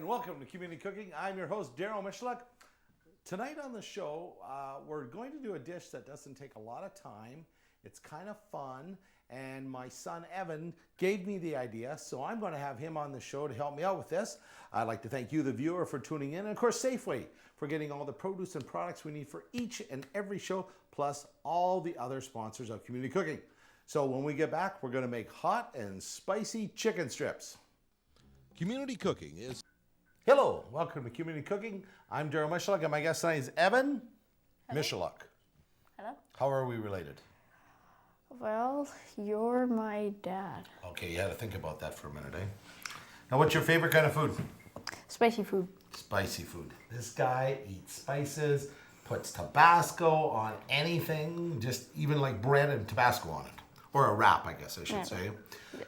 welcome to Community Cooking. I'm your host, Evan Michaluk. Tonight on the show, we're going to do a dish that doesn't take a lot of time. It's kind of fun, and my son Evan gave me the idea, so I'm going to have him on the show to help me out with this. I'd like to thank you, the viewer, for tuning in, and of course Safeway for getting all the produce and products we need for each and every show, plus all the other sponsors of Community Cooking. So when we get back, we're going to make hot and spicy chicken strips. Community Cooking is... Hello, welcome to Community Cooking. I'm Evan Michaluk, and my guest tonight is Evan Michaluk. Hello. How are we related? Well, you're my dad. Okay, you had to think about that for a minute, eh? Now, what's your favorite kind of food? Spicy food. Spicy food. This guy eats spices, puts Tabasco on anything, just even like bread and Tabasco on it. Or a wrap, I guess I should say.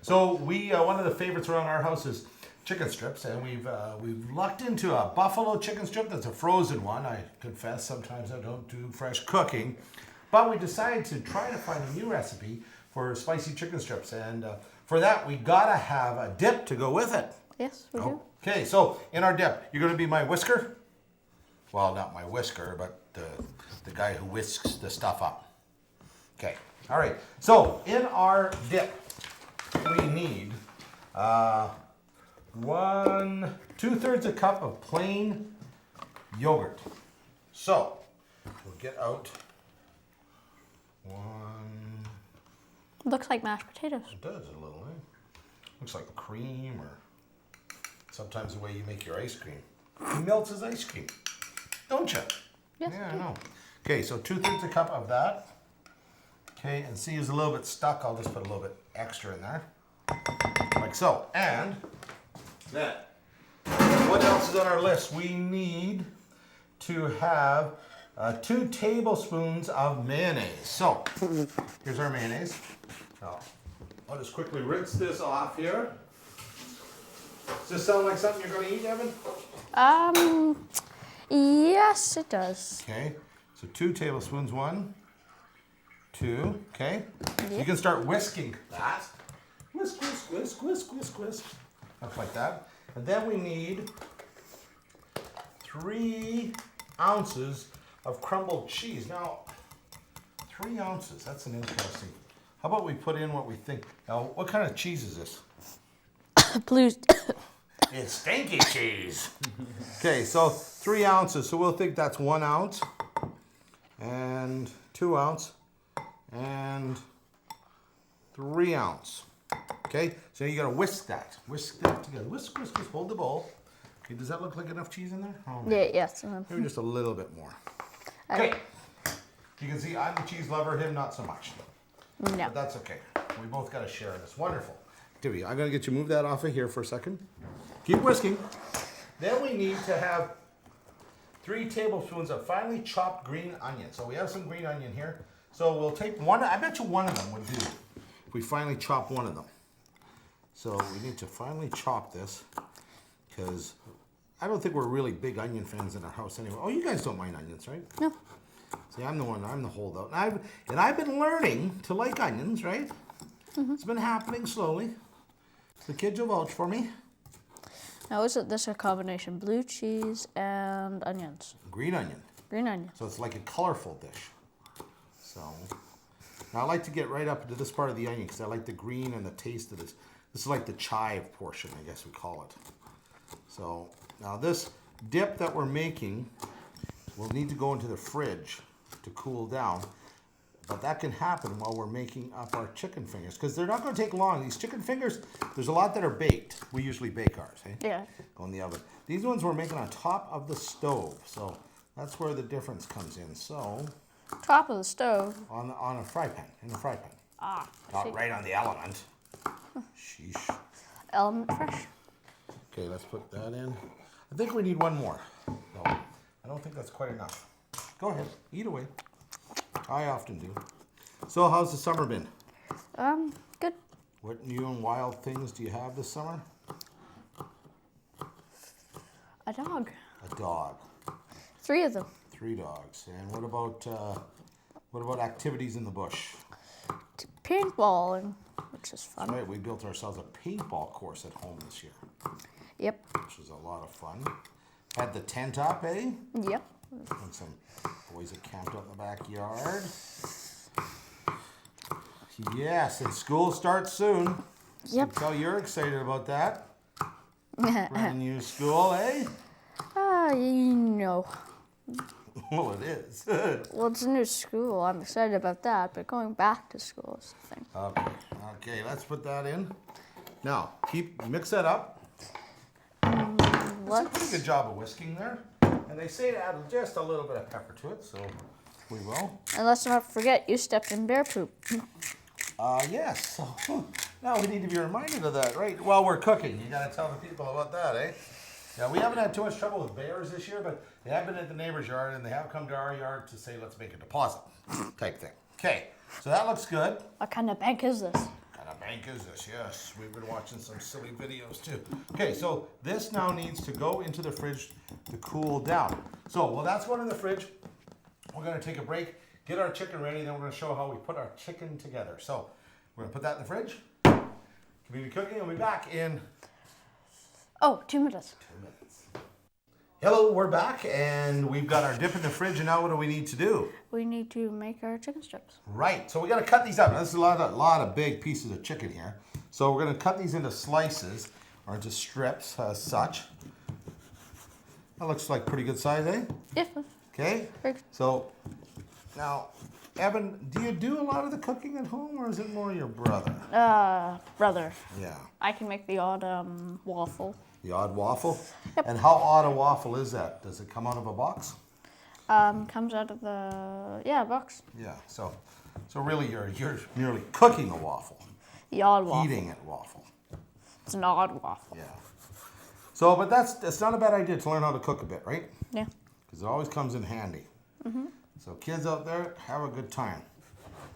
So one of the favorites around our house is chicken strips, and we've lucked into a buffalo chicken strip that's a frozen one. I confess sometimes I don't do fresh cooking, but we decided to try to find a new recipe for spicy chicken strips, and for that we gotta have a dip to go with it. Yes, we do. Okay, so in our dip, you're gonna be my whisker. Well, not my whisker, but the guy who whisks the stuff up. Okay, all right. So in our dip, we need 2/3 a cup of plain yogurt. So we'll get out one. Looks like mashed potatoes. It does a little, eh? Looks like cream, or sometimes the way you make your ice cream. He melts his ice cream, don't you? Yes. Yeah, I know. Okay, so 2/3 a cup of that. Okay, and see, it's a little bit stuck. I'll just put a little bit extra in there, like so. And then, what else is on our list? We need to have 2 tablespoons of mayonnaise. So, here's our mayonnaise. So, I'll just quickly rinse this off here. Does this sound like something you're going to eat, Evan? Yes, it does. Okay, so 2 tablespoons, 1, 2, okay? Yeah. You can start whisking that. Whisk, whisk, whisk, whisk, whisk, whisk. Stuff like that. And then we need 3 ounces of crumbled cheese. Now, 3 ounces, that's an interesting. How about we put in what we think? Now, what kind of cheese is this? Blues. It's stinky cheese. Okay, so 3 ounces. So we'll think that's 1 ounce and 2 ounce and 3 ounce. Okay, so you gotta whisk that. Whisk that together. Whisk, whisk, whisk. Hold the bowl. Okay, does that look like enough cheese in there? Oh, Yeah, yes. maybe just a little bit more. Okay. You can see I'm the cheese lover, him not so much. No. But that's okay. We both gotta share this. Wonderful. Divvy, I'm gonna get you move that off of here for a second. Keep whisking. Then we need to have 3 tablespoons of finely chopped green onion. So we have some green onion here. So we'll take one. I bet you one of them would do if we finally chop one of them. So we need to finely chop this, because I don't think we're really big onion fans in our house anyway. Oh, you guys don't mind onions, right? No. See, I'm the holdout. And I've been learning to like onions, right? Mm-hmm. It's been happening slowly. The kids will vouch for me. Now, is this a combination blue cheese and onions? Green onion. Green onion. So it's like a colorful dish. So now I like to get right up into this part of the onion because I like the green and the taste of this. This is like the chive portion, I guess we call it. So now this dip that we're making will need to go into the fridge to cool down. But that can happen while we're making up our chicken fingers, because they're not going to take long. These chicken fingers, there's a lot that are baked. We usually bake ours, eh? Yeah. Go in the oven. These ones we're making on top of the stove, so that's where the difference comes in. So Top of the stove. on a fry pan, in a fry pan. Ah. Not right on the element. Sheesh. Element fresh. Okay, let's put that in. I think we need one more. No, I don't think that's quite enough. Go ahead, eat away. I often do. So how's the summer been? Good. What new and wild things do you have this summer? A dog. A dog. 3 of them. 3 dogs. And what about activities in the bush? Paintballing, which is fun. Right, we built ourselves a paintball course at home this year. Yep. which was a lot of fun. Had the tent up, eh? Yep. And some boys that camped out in the backyard. Yes, and school starts soon. Yep. I can tell you're excited about that. Brand new school, eh? No. Well, it is. Well, it's a new school. I'm excited about that, but going back to school is the thing. Okay, let's put that in. Now, mix that up. That's a pretty good job of whisking there. And they say to add just a little bit of pepper to it, so we will. And let's not forget, you stepped in bear poop. Yes. So, now we need to be reminded of that, right? While we're cooking, you got to tell the people about that, eh? Yeah, we haven't had too much trouble with bears this year, but they have been at the neighbor's yard, and they have come to our yard to say, let's make a deposit type thing. Okay, so that looks good. What kind of bank is this? What kind of bank is this? Yes, we've been watching some silly videos too. Okay, so this now needs to go into the fridge to cool down. So while that's going in the fridge, we're going to take a break, get our chicken ready, then we're going to show how we put our chicken together. So we're going to put that in the fridge. Community cooking, and we'll be back in 2 minutes. 2 minutes. Hello, we're back, and we've got our dip in the fridge, and now what do we need to do? We need to make our chicken strips. Right, so we got to cut these up. This is a lot of big pieces of chicken here. So we're going to cut these into slices, or into strips, as such. That looks like pretty good size, eh? Yeah. Okay, Perfect. so now, Evan, do you do a lot of the cooking at home, or is it more your brother? Brother. Yeah. I can make the odd waffle. The odd waffle? Yep. And how odd a waffle is that? Does it come out of a box? Comes out of the box. Yeah, so really you're merely cooking a waffle. The odd waffle. Eating it waffle. It's an odd waffle. Yeah. So, but that's not a bad idea to learn how to cook a bit, right? Yeah. Because it always comes in handy. Mm-hmm. So kids out there, have a good time.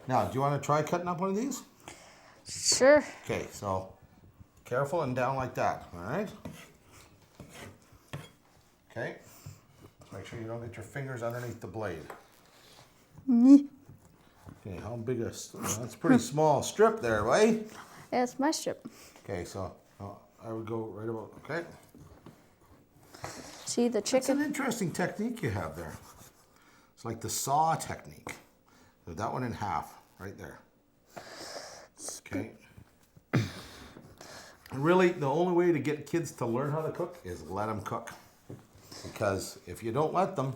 Now, do you want to try cutting up one of these? Sure. Okay, so careful and down like that, all right? Okay. Make sure you don't get your fingers underneath the blade. Okay, how big that's a pretty small strip there, right? Yeah, it's my strip. Okay, so I would go right about, okay. See the It's chicken? an interesting technique you have there. It's like the saw technique. So that one in half, right there. Okay. Really, the only way to get kids to learn how to cook is let them cook. Because if you don't let them,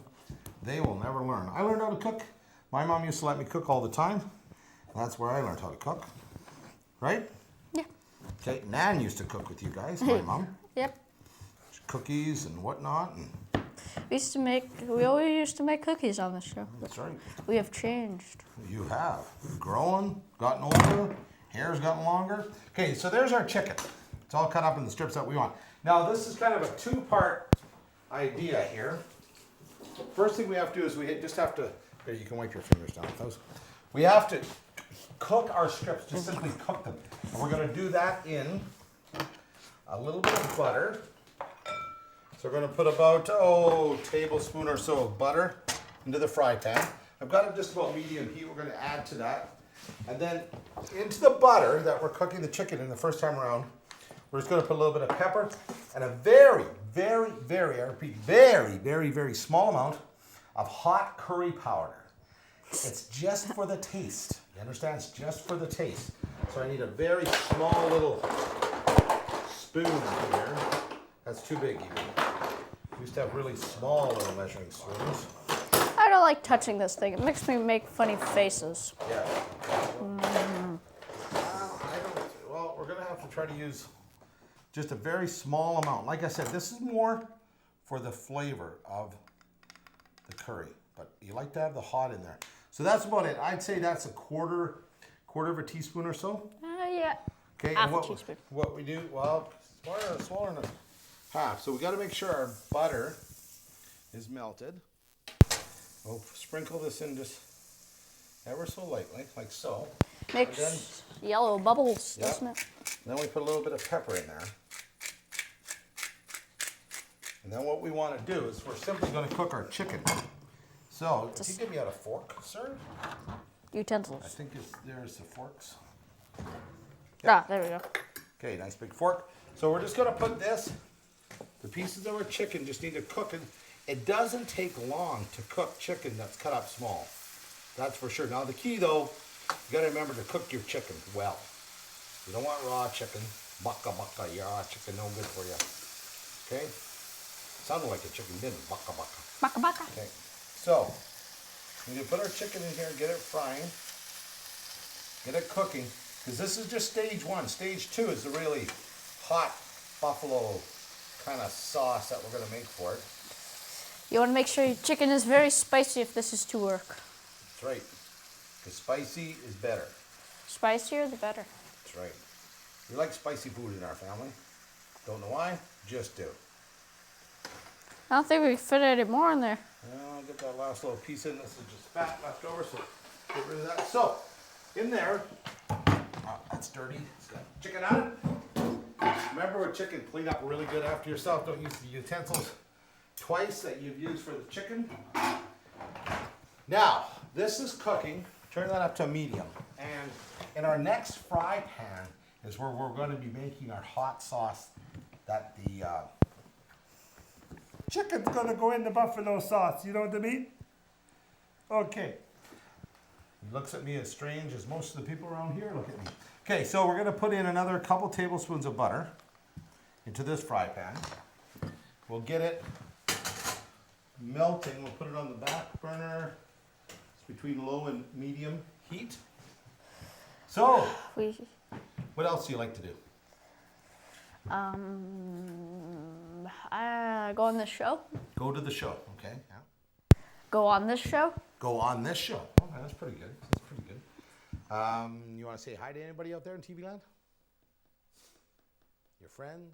they will never learn. I learned how to cook. My mom used to let me cook all the time. That's where I learned how to cook. Right? Yeah. Okay, Nan used to cook with you guys, my mom. Yep. Cookies and whatnot. And We always used to make cookies on the show. that's right. We have changed. You have. Grown, gotten older, hair's gotten longer. Okay, so there's our chicken. It's all cut up in the strips that we want. Now, this is kind of a two-part idea here. First thing we have to do is we just have to, here, you can wipe your fingers down with those. We have to cook our strips, just simply cook them. And we're going to do that in a little bit of butter. So we're going to put about, a tablespoon or so of butter into the fry pan. I've got it just about medium heat. We're going to add to that. And then into the butter that we're cooking the chicken in the first time around, we're just going to put a little bit of pepper and a very, very, very, I repeat, very, very, very small amount of hot curry powder. It's just for the taste. You understand? It's just for the taste. So I need a very small little spoon here. That's too big even. We used to have really small little measuring spoons. I don't like touching this thing. It makes me make funny faces. Yeah. Well, we're going to have to try to use just a very small amount. Like I said, this is more for the flavor of the curry, but you like to have the hot in there. So that's about it. I'd say that's a quarter of a teaspoon or so. Yeah. Okay. Half and a teaspoon. what we do, well, smaller than half. So we got to make sure our butter is melted. We'll sprinkle this in just ever so lightly, like so. Makes yellow bubbles, Yeah. doesn't it? Then we put a little bit of pepper in there. And then what we want to do is we're simply going to cook our chicken. So, can you give me out a fork, sir? Utensils. I think there's the forks. Ah, there we go. Okay, nice big fork. So we're just going to put this The pieces of our chicken just need to cook. And it doesn't take long to cook chicken that's cut up small. That's for sure. Now the key though, you gotta remember to cook your chicken well. You don't want raw chicken. Baka baka, your raw chicken no good for you. Okay? Sounded like a chicken, didn't it? Baka baka. Baka baka. Okay. So, we need to put our chicken in here, get it frying, get it cooking, because this is just stage one. Stage two is the really hot buffalo kind of sauce that we're going to make for it. You want to make sure your chicken is very spicy if this is to work. That's right. Because spicy is better. Spicier, the better. That's right. We like spicy food in our family. Don't know why, just do. I don't think we can fit any more in there. Well, I'll get that last little piece in. This is just fat left over, so get rid of that. So, in there, that's dirty. It's got chicken on it. Remember with chicken, clean up really good after yourself. Don't use the utensils twice that you've used for the chicken. Now, this is cooking. Turn that up to medium. And in our next fry pan is where we're going to be making our hot sauce that the chicken's going to go in the buffalo sauce. You know what I mean? Okay. He looks at me as strange as most of the people around here look at me. Okay, so we're going to put in another couple tablespoons of butter into this fry pan. We'll get it melting. We'll put it on the back burner. It's between low and medium heat. So, what else do you like to do? Go on this show. Go to the show, okay? Yeah. Go on this show. Go on this show. Okay, that's pretty good. That's pretty good. You want to say hi to anybody out there in TV land? Your friends?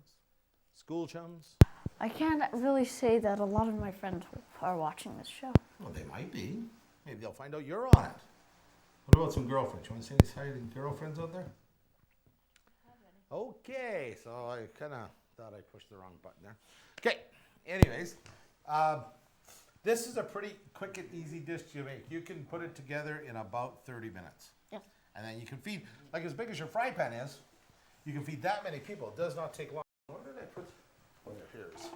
School chums? I can't really say that a lot of my friends are watching this show. Well, they might be. Maybe they'll find out you're on it. What about some girlfriends? You want to say hi to girlfriends out there? Okay, so I kind of thought I pushed the wrong button there. Okay, anyways, this is a pretty quick and easy dish to make. You can put it together in about 30 minutes. Yeah. And then you can feed, like as big as your fry pan is, you can feed that many people. It does not take long. Where did I put, oh, here it is.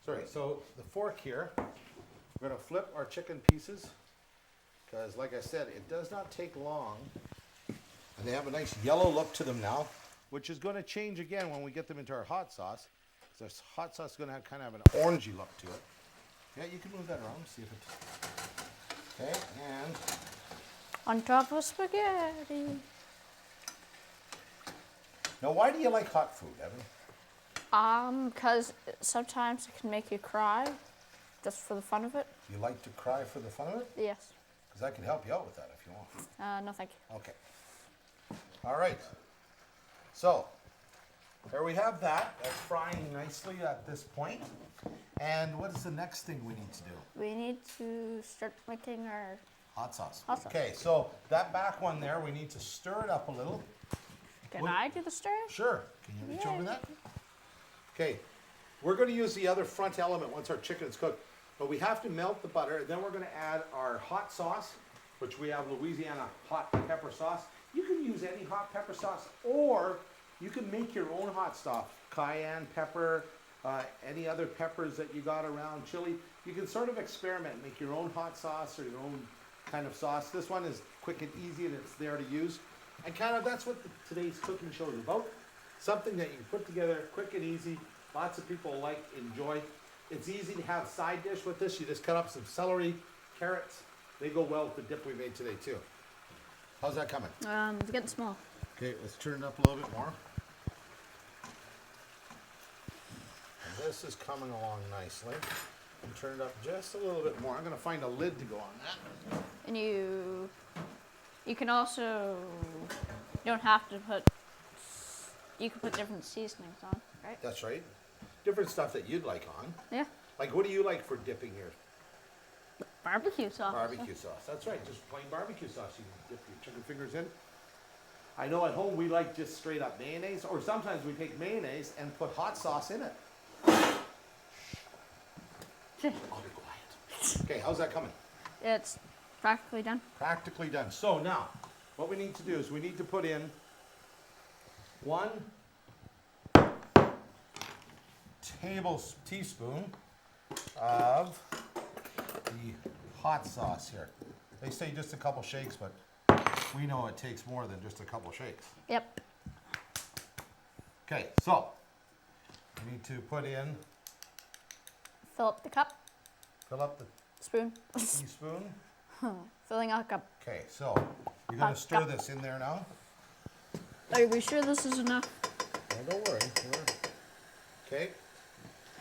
Sorry, so the fork here, we're gonna flip our chicken pieces, because like I said, it does not take long. And they have a nice yellow look to them now, which is going to change again when we get them into our hot sauce. So this hot sauce is going to have kind of an orangey look to it. Yeah, you can move that around, see if it. Okay, and On top of spaghetti. now why do you like hot food, Evan? Because sometimes it can make you cry, just for the fun of it. You like to cry for the fun of it? Yes. Because I can help you out with that if you want. No, thank you. Okay. All right. So, there we have that. That's frying nicely at this point. And what is the next thing we need to do? We need to start making our Hot sauce. Hot sauce. Okay, so that back one there, we need to stir it up a little. Can I do the stirring? Sure. Can you reach Yeah. over that? Okay. We're going to use the other front element once our chicken is cooked. But we have to melt the butter. Then we're going to add our hot sauce, which we have Louisiana hot pepper sauce. You can use any hot pepper sauce, or you can make your own hot stuff. Cayenne pepper, any other peppers that you got around, chili. You can sort of experiment, make your own hot sauce or your own kind of sauce. This one is quick and easy, and it's there to use. And kind of that's what today's cooking show is about. Something that you can put together quick and easy. Lots of people like, enjoy. It's easy to have side dish with this. You just cut up some celery, carrots. They go well with the dip we made today too. How's that coming? It's getting small. Okay, let's turn it up a little bit more. And this is coming along nicely. And turn it up just a little bit more. I'm going to find a lid to go on that. And you can also, you don't have to put, you can put different seasonings on, right? That's right. Different stuff that you'd like on. Yeah. Like, what do you like for dipping your Barbecue sauce. barbecue sauce? That's right, just plain barbecue sauce. You can dip your chicken fingers in. I know at home we like just straight up mayonnaise, or sometimes we take mayonnaise and put hot sauce in it. I'll be quiet. Okay, how's that coming? It's practically done. Practically done. So now, what we need to do is we need to put in 1 teaspoon of the hot sauce here. They say just a couple shakes, but we know it takes more than just a couple shakes. Yep. Okay, so we need to put in, Fill up the cup. fill up the Spoon. teaspoon. Filling our cup. Okay, so you're going to stir this in there now. Are we sure this is enough? Oh, don't worry. Okay.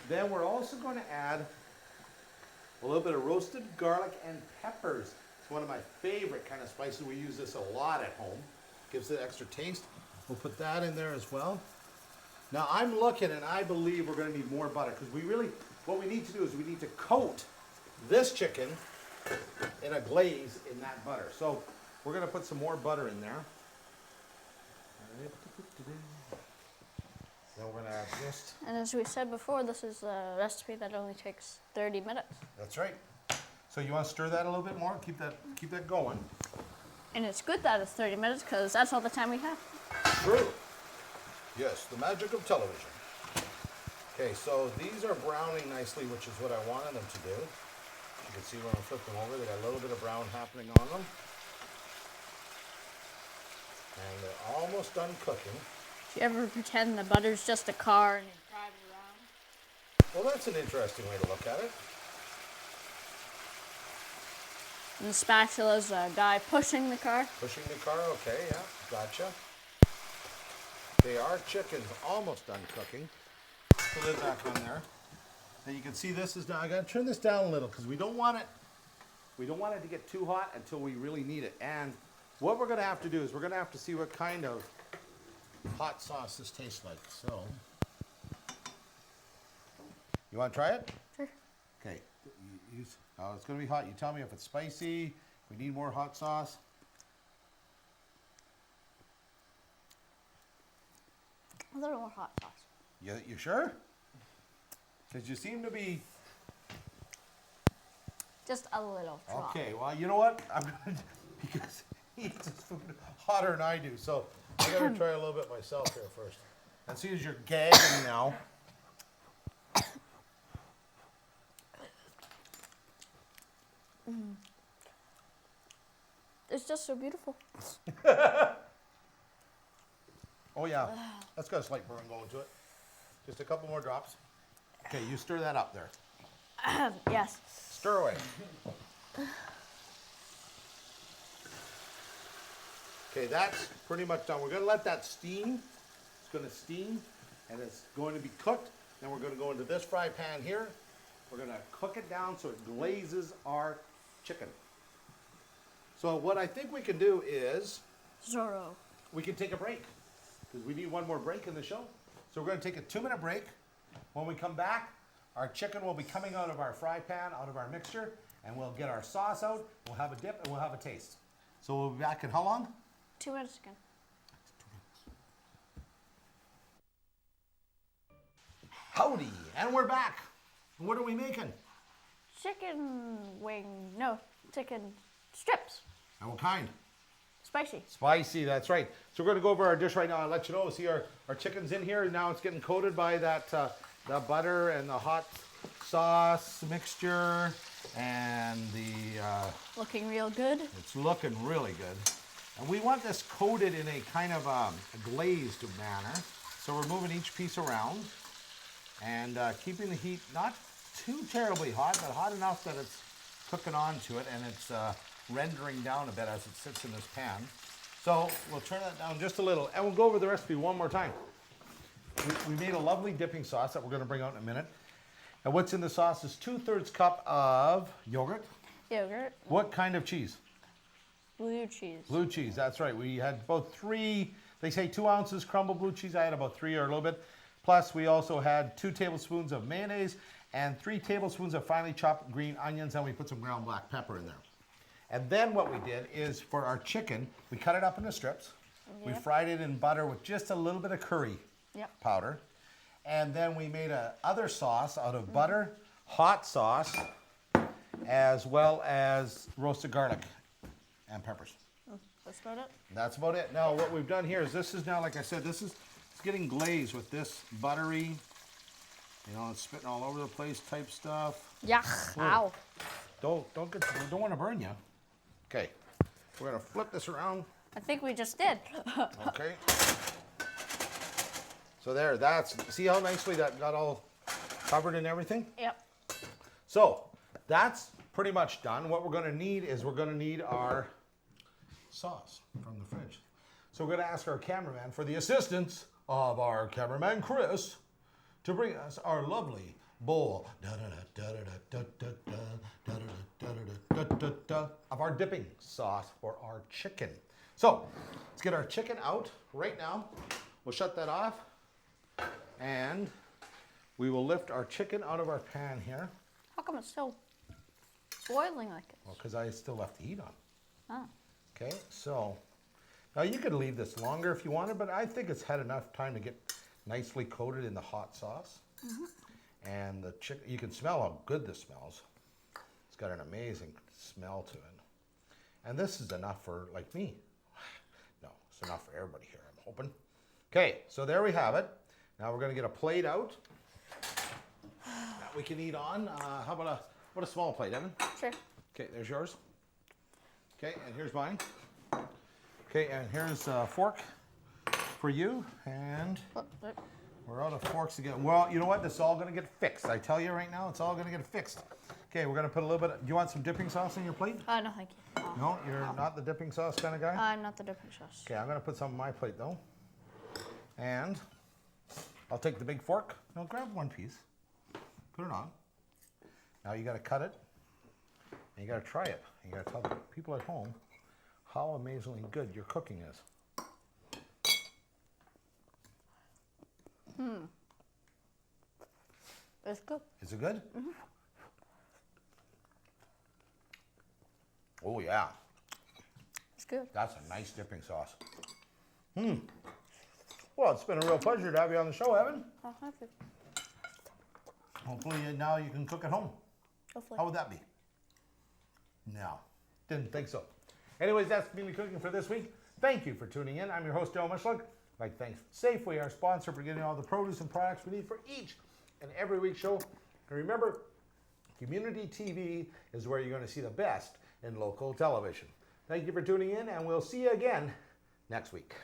Then we're also going to add a little bit of roasted garlic and peppers. It's one of my favorite kind of spices. We use this a lot at home. Gives it extra taste. We'll put that in there as well. Now I'm looking, and I believe we're going to need more butter, because what we need to do is we need to coat this chicken in a glaze in that butter. So we're going to put some more butter in there. Then we're going to add just... And as we said before, this is a recipe that only takes 30 minutes. That's right. So you want to stir that a little bit more? Keep that going. And it's good that it's 30 minutes because that's all the time we have. True. Yes, the magic of television. Okay, so these are browning nicely, which is what I wanted them to do. You can see when I flip them over, they got a little bit of brown happening on them. And they're almost done cooking. Do you ever pretend the butter's just a car and you drive it around? Well, that's an interesting way to look at it. And the spatula's a guy pushing the car. Pushing the car, okay, yeah, gotcha. Okay, our chicken's almost done cooking. Put the lid back on there. Then you can see this is done. I gotta turn this down a little because we don't want it to get too hot until we really need it. And what we're gonna have to do is we're gonna have to see what kind of hot sauce this tastes like. So, you want to try it? Sure. Okay. Oh, it's gonna be hot. You tell me if it's spicy. If we need more hot sauce. A little more hot sauce. You sure? Because you seem to be... Just a little drop. Okay, well, you know what? I'm going to... Because he eats his food hotter than I do, so I got to try a little bit myself here first. And see, as you're gagging now... It's just so beautiful. Oh, yeah. That's got a slight burn going to it. Just a couple more drops. Okay, you stir that up there. Yes. Stir away. Okay, that's pretty much done. We're going to let that steam. It's going to steam, and it's going to be cooked. Then we're going to go into this fry pan here. We're going to cook it down so it glazes our chicken. So what I think we can do is Zorro. we can take a break, because we need one more break in the show. So we're going to take a 2-minute break. When we come back, our chicken will be coming out of our fry pan, out of our mixture, and we'll get our sauce out, we'll have a dip, and we'll have a taste. So we'll be back in how long? 2 minutes again. Howdy, and we're back. And what are we making? Chicken chicken strips. And what kind? Spicy. Spicy, that's right. So we're going to go over our dish right now. I'll let you know. See, our chicken's in here. Now it's getting coated by that the butter and the hot sauce mixture and the... Looking real good. It's looking really good. And we want this coated in a kind of a glazed manner. So we're moving each piece around and keeping the heat not too terribly hot, but hot enough that it's cooking onto it and it's rendering down a bit as it sits in this pan. So we'll turn that down just a little and we'll go over the recipe one more time. We made a lovely dipping sauce that we're going to bring out in a minute. And what's in the sauce is 2/3 cup of yogurt. Yogurt. What kind of cheese? Blue cheese. Blue cheese, that's right. We had about 3, they say 2 ounces crumbled blue cheese. I had about 3 or a little bit. Plus we also had 2 tablespoons of mayonnaise and 3 tablespoons of finely chopped green onions, and we put some ground black pepper in there. And then what we did is for our chicken, we cut it up into strips. Yep. We fried it in butter with just a little bit of curry powder. And then we made a other sauce out of butter, hot sauce, as well as roasted garlic and peppers. That's about it. That's about it. Now what we've done here is this is now, like I said, this is it's getting glazed with this buttery You know, it's spitting all over the place type stuff. Yuck. Ow. Don't want to burn you. Okay, we're gonna flip this around. I think we just did. Okay. So there, see how nicely that got all covered and everything? Yep. So that's pretty much done. What we're gonna need is our sauce from the fridge. So we're gonna ask our cameraman for the assistance of our cameraman Chris to bring us our lovely bowl of our dipping sauce for our chicken. So let's get our chicken out right now. We'll shut that off and we will lift our chicken out of our pan here. How come it's still boiling like this? Well, because I still left the heat on. Oh. Okay, so now you could leave this longer if you wanted, but I think it's had enough time to get nicely coated in the hot sauce. And the chicken, you can smell how good this smells. It's got an amazing smell to it. And this is enough for like me. No, it's enough for everybody here, I'm hoping. Okay, so there we have it. Now we're gonna get a plate out that we can eat on. How about a small plate, Evan? Sure. Okay, there's yours. Okay, and here's mine. Okay, and here's a fork for you. And we're out of forks again. Well, you know what? This is all going to get fixed. I tell you right now, it's all going to get fixed. Okay, we're going to put a little bit. Do you want some dipping sauce on your plate? No, thank you. No, you're not the dipping sauce kind of guy? I'm not the dipping sauce. Okay, I'm going to put some on my plate though. And I'll take the big fork. No, grab one piece. Put it on. Now you got to cut it. And you got to try it. You got to tell the people at home how amazingly good your cooking is. It's good. Is it good? Mm-hmm. Oh yeah. It's good. That's a nice dipping sauce. Well, it's been a real pleasure to have you on the show, Evan. I'll have it. Hopefully now you can cook at home. Hopefully. How would that be? No, didn't think so. Anyways, that's Community Cooking for this week. Thank you for tuning in. I'm your host, Evan Michaluk. I'd like to thank Safeway, our sponsor, for getting all the produce and products we need for each and every week's show. And remember, Community TV is where you're going to see the best in local television. Thank you for tuning in, and we'll see you again next week.